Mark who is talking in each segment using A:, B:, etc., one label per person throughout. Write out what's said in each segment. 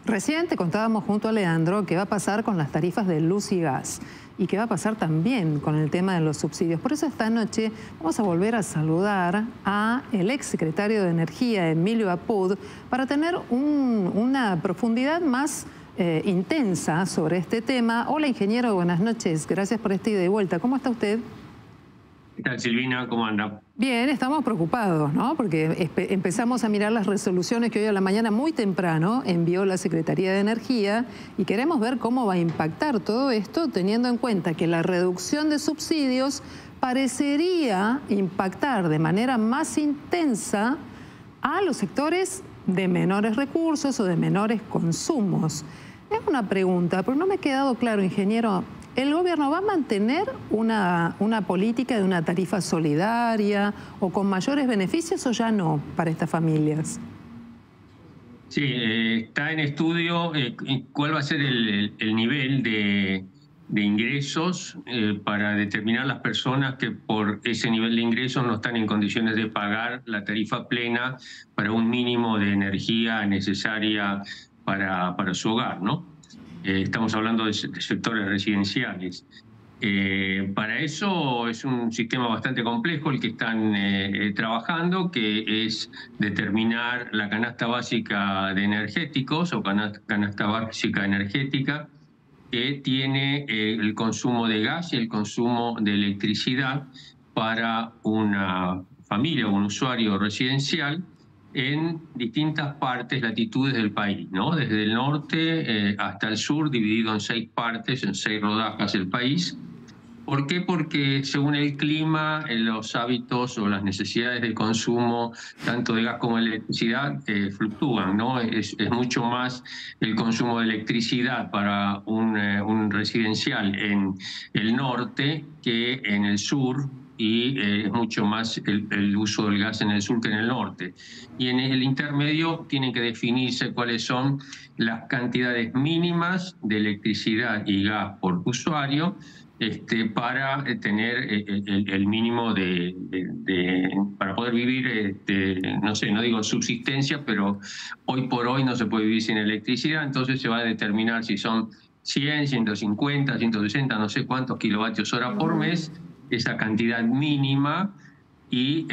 A: Recién te contábamos junto a Leandro qué va a pasar con las tarifas de luz y gas y qué va a pasar también con el tema de los subsidios. Por eso esta noche vamos a volver a saludar a el exsecretario de Energía, Emilio Apud, para tener una profundidad más intensa sobre este tema. Hola, ingeniero, buenas noches. Gracias por esta ida y vuelta. ¿Cómo está usted?
B: ¿Qué tal, Silvina? ¿Cómo anda?
A: Bien, estamos preocupados, ¿no? Porque empezamos a mirar las resoluciones que hoy a la mañana muy temprano envió la Secretaría de Energía y queremos ver cómo va a impactar todo esto, teniendo en cuenta que la reducción de subsidios parecería impactar de manera más intensa a los sectores de menores recursos o de menores consumos. Es una pregunta, pero no me ha quedado claro, ingeniero. ¿El gobierno va a mantener una política de una tarifa solidaria o con mayores beneficios o ya no para estas familias?
B: Sí, está en estudio cuál va a ser el nivel de ingresos para determinar las personas que por ese nivel de ingresos no están en condiciones de pagar la tarifa plena para un mínimo de energía necesaria para su hogar, ¿no? Estamos hablando de sectores residenciales. Para eso es un sistema bastante complejo el que están trabajando, que es determinar la canasta básica de energéticos o canasta básica energética que tiene el consumo de gas y el consumo de electricidad para una familia o un usuario residencial en distintas partes, latitudes del país, ¿no? Desde el norte hasta el sur, dividido en 6 partes, en 6 rodajas el país. ¿Por qué? Porque según el clima, los hábitos o las necesidades de consumo, tanto de gas como de electricidad, fluctúan, ¿no? Es mucho más el consumo de electricidad para un residencial en el norte que en el sur, y es mucho más el uso del gas en el sur que en el norte. Y en el intermedio tienen que definirse cuáles son las cantidades mínimas de electricidad y gas por usuario, para tener el mínimo para poder vivir, no sé, no digo subsistencia, pero hoy por hoy no se puede vivir sin electricidad. Entonces se va a determinar si son 100, 150, 160, no sé cuántos kilovatios hora por mes, esa cantidad mínima. Y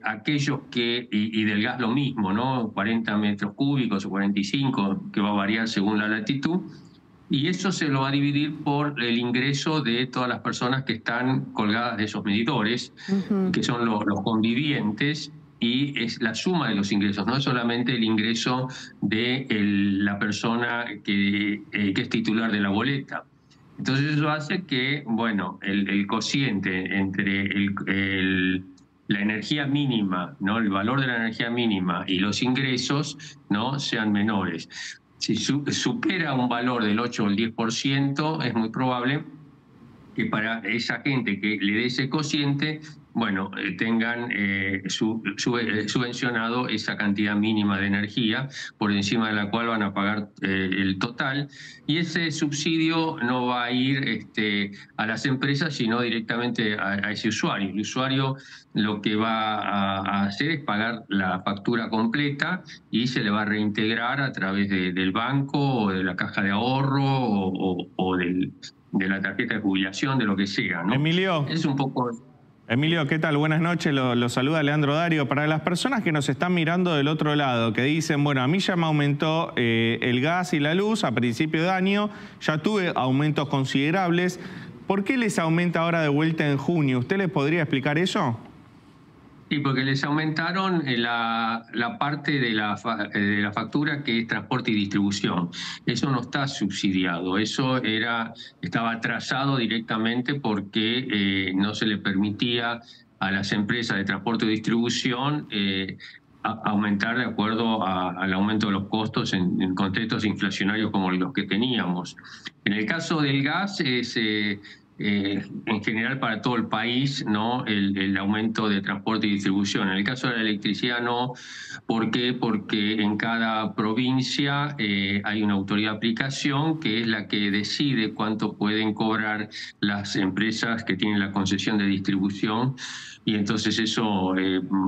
B: aquellos y del gas lo mismo, ¿no? 40 metros cúbicos o 45, que va a variar según la latitud. Y eso se lo va a dividir por el ingreso de todas las personas que están colgadas de esos medidores, que son los convivientes, y es la suma de los ingresos, no es solamente el ingreso de la persona que es titular de la boleta. Entonces eso hace que, bueno, el cociente entre la energía mínima, ¿no? El valor de la energía mínima y los ingresos, ¿no?, sean menores. Si supera un valor del 8 o el 10%, es muy probable que para esa gente que le dé ese cociente, bueno, tengan subvencionado esa cantidad mínima de energía por encima de la cual van a pagar el total. Y ese subsidio no va a ir a las empresas, sino directamente a ese usuario. El usuario lo que va a hacer es pagar la factura completa y se le va a reintegrar a través del banco o de la caja de ahorro o de la tarjeta de jubilación, de lo que sea, ¿no?
C: Emilio.
B: Es un poco...
C: Emilio, ¿qué tal? Buenas noches, lo saluda Leandro Dario. Para las personas que nos están mirando del otro lado, que dicen, bueno, a mí ya me aumentó el gas y la luz a principio de año, ya tuve aumentos considerables, ¿por qué les aumenta ahora de vuelta en junio? ¿Usted les podría explicar eso?
B: Sí, porque les aumentaron la parte de la factura que es transporte y distribución. Eso no está subsidiado, eso estaba atrasado directamente porque no se le permitía a las empresas de transporte y distribución aumentar de acuerdo al aumento de los costos en contextos inflacionarios como los que teníamos. En el caso del gas en general para todo el país, ¿no?, el aumento de transporte y distribución. En el caso de la electricidad no. ¿Por qué? Porque en cada provincia hay una autoridad de aplicación que es la que decide cuánto pueden cobrar las empresas que tienen la concesión de distribución y entonces eso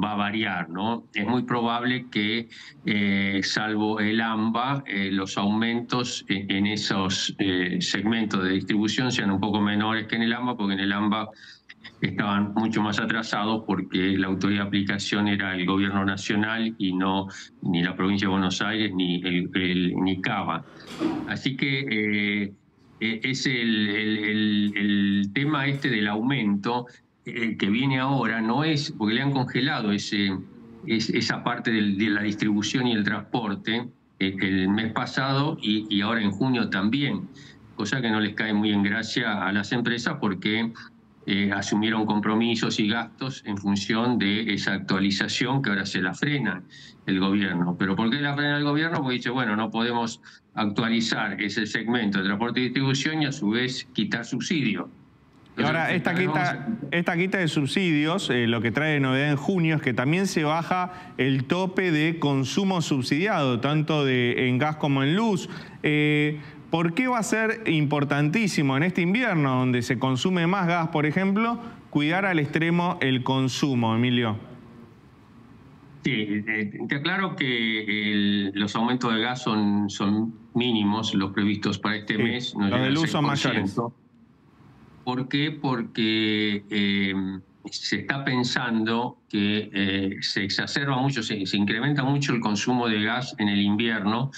B: va a variar, ¿no? Es muy probable que, salvo el AMBA, los aumentos en esos segmentos de distribución sean un poco menores que en el AMBA, porque en el AMBA estaban mucho más atrasados porque la autoridad de aplicación era el gobierno nacional y no ni la provincia de Buenos Aires ni Cava. Así que es el tema este del aumento que viene ahora, no es porque le han congelado esa parte de la distribución y el transporte el mes pasado y ahora en junio también, cosa que no les cae muy en gracia a las empresas porque asumieron compromisos y gastos en función de esa actualización que ahora se la frena el gobierno. ¿Pero por qué la frena el gobierno? Porque dice, bueno, no podemos actualizar ese segmento de transporte y distribución y a su vez quitar subsidio.
C: Ahora, esta quita de subsidios, lo que trae de novedad en junio es que también se baja el tope de consumo subsidiado, tanto en gas como en luz. ¿Por qué va a ser importantísimo en este invierno, donde se consume más gas, por ejemplo, cuidar al extremo el consumo, Emilio?
B: Sí, te aclaro que los aumentos de gas son mínimos, los previstos para este mes. No,
C: los de luz son mayores.
B: ¿Por qué? Porque se está pensando que se exacerba mucho, se incrementa mucho el consumo de gas en el invierno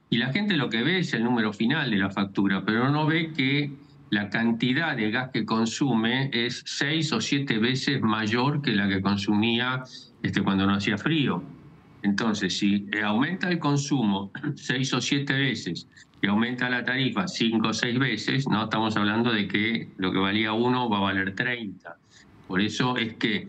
B: y la gente lo que ve es el número final de la factura, pero no ve que la cantidad de gas que consume es 6 o 7 veces mayor que la que consumía cuando no hacía frío. Entonces, si aumenta el consumo 6 o 7 veces y aumenta la tarifa 5 o 6 veces, no estamos hablando de que lo que valía 1 va a valer 30. Por eso es que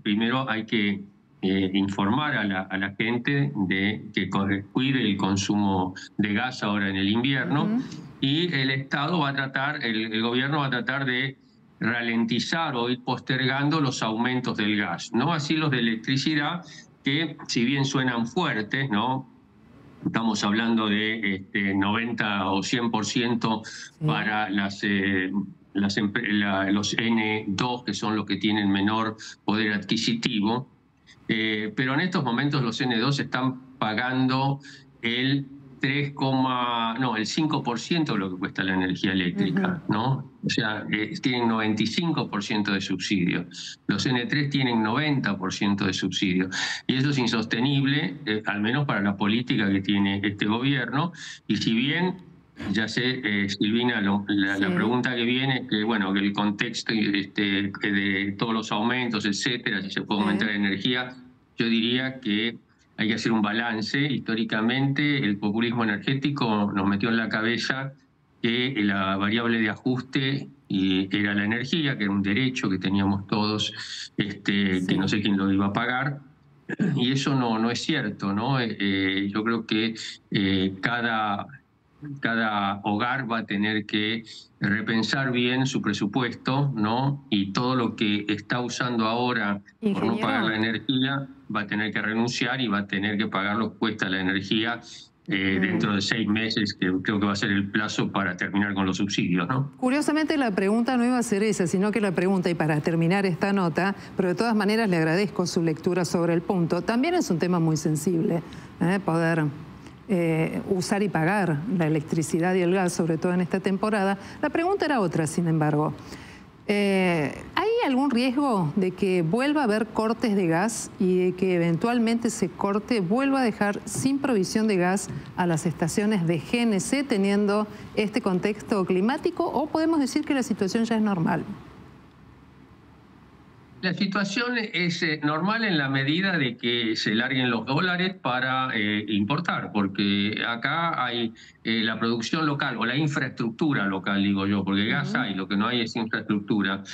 B: primero hay que informar a la gente de que cuide el consumo de gas ahora en el invierno y el Estado va a tratar, el gobierno va a tratar de ralentizar o ir postergando los aumentos del gas, no así los de electricidad, que si bien suenan fuertes, ¿no? Estamos hablando de 90 o 100% para los N2, que son los que tienen menor poder adquisitivo, pero en estos momentos los N2 están pagando el 5% de lo que cuesta la energía eléctrica, ¿no? O sea, tienen 95% de subsidio. Los N3 tienen 90% de subsidio. Y eso es insostenible, al menos para la política que tiene este gobierno. Y si bien, ya sé, Silvina, la pregunta que viene, que bueno, que el contexto de todos los aumentos, etcétera, si se puede aumentar la energía, yo diría que hay que hacer un balance. Históricamente, el populismo energético nos metió en la cabeza que la variable de ajuste era la energía, que era un derecho que teníamos todos, que no sé quién lo iba a pagar. Y eso no es cierto, ¿no? Yo creo que cada hogar va a tener que repensar bien su presupuesto, ¿no? Y todo lo que está usando ahora por no pagar la energía va a tener que renunciar y va a tener que pagar lo que cuesta la energía dentro de 6 meses, que creo que va a ser el plazo para terminar con los subsidios, ¿no?
A: Curiosamente la pregunta no iba a ser esa, sino que la pregunta, y para terminar esta nota, pero de todas maneras le agradezco su lectura sobre el punto, también es un tema muy sensible, poder usar y pagar la electricidad y el gas, sobre todo en esta temporada. La pregunta era otra, sin embargo. ¿Hay algún riesgo de que vuelva a haber cortes de gas y de que eventualmente ese corte vuelva a dejar sin provisión de gas a las estaciones de GNC teniendo este contexto climático, o podemos decir que la situación ya es normal?
B: La situación es normal en la medida de que se larguen los dólares para importar, porque acá hay la producción local o la infraestructura local, digo yo, porque gas hay, lo que no hay es infraestructura.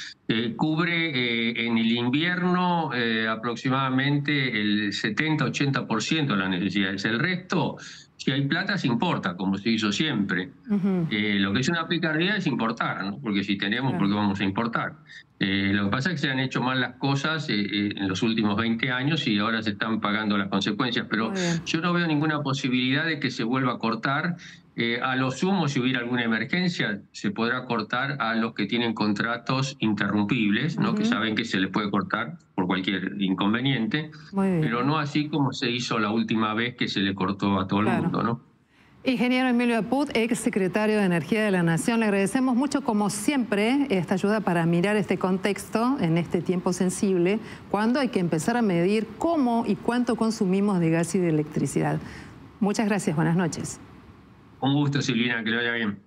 B: Cubre en el invierno aproximadamente el 70-80% de las necesidades. El resto, si hay plata, se importa, como se hizo siempre. Lo que es una picardía es importar, ¿no? Porque si tenemos, ¿por qué vamos a importar? Lo que pasa es que se han hecho mal las cosas en los últimos 20 años y ahora se están pagando las consecuencias, pero yo no veo ninguna posibilidad de que se vuelva a cortar. A lo sumo, si hubiera alguna emergencia, se podrá cortar a los que tienen contratos interrumpibles, ¿no? Que saben que se les puede cortar por cualquier inconveniente, pero no así como se hizo la última vez que se le cortó a todo el mundo, ¿no?
A: Ingeniero Emilio Apud, ex secretario de Energía de la Nación, le agradecemos mucho, como siempre, esta ayuda para mirar este contexto en este tiempo sensible, cuando hay que empezar a medir cómo y cuánto consumimos de gas y de electricidad. Muchas gracias, buenas noches.
B: Un gusto, Silvina, que lo vaya bien.